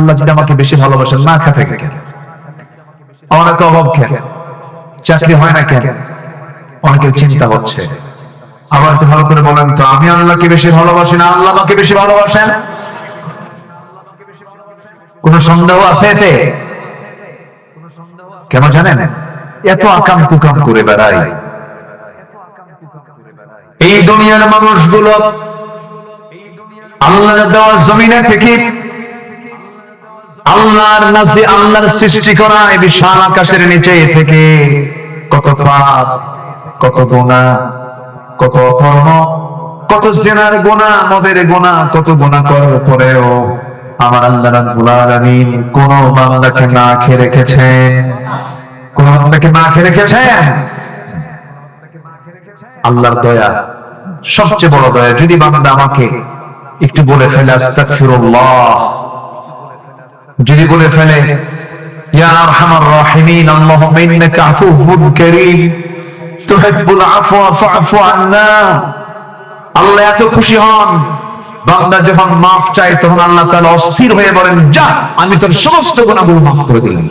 আল্লাহ যদি আমাকে বেশি ভালোবাসেন, না খেতে কেন, আমার তো অভাব কেন, চাকরি হয় না কেন, অনেকের চিন্তা হচ্ছে। আবার একটু ভালো করে বলেন তো, আমি আল্লাহকে বেশি ভালোবাসি না আল্লাহ আমাকে বেশি ভালোবাসেন? কোন সন্দেহ আছে এতে? কেন জানেন? এত আকাম কুকাম করে বেড়াই এই দুনিয়ার মানুষগুলো আল্লাহর দেওয়া জমিনে থেকে, আল্লাহর নাজে, আল্লাহর সৃষ্টি করা এই বিশাল আকাশের নিচে থেকে কত পাপ, কত গুনাহ, কত অকর্ম, কত জিনার গুনাহ, মদের গুনাহ, কত গুনাহ করার পরেও আমার আল্লাহ রাব্বুল আলামিন কোন বান্দাকে না খেয়ে রেখেছেন? কোন বান্দাকে না খেয়ে রেখেছেন? আল্লাহর দয়া সবচেয়ে বড় দয়া। যদি বান্দা আমাকে একটু বলে ফেলে আস্তাগফিরুল্লাহ, যদি বলে ফেলে ইয়া আরহামার রাহিমিন আল্লাহুম্মা ইন্নাকা আফুউন কারীম তুহিব্বুল আফওয়া ফা'ফু আন্না, আল্লাহ এত খুশি হন বান্দা যখন মাফ চায়, তখন আল্লাহ তাআলা অস্থির হয়ে বলেন, যা আমি তোর সমস্ত গুনাহগুলো মাফ করে দিলাম।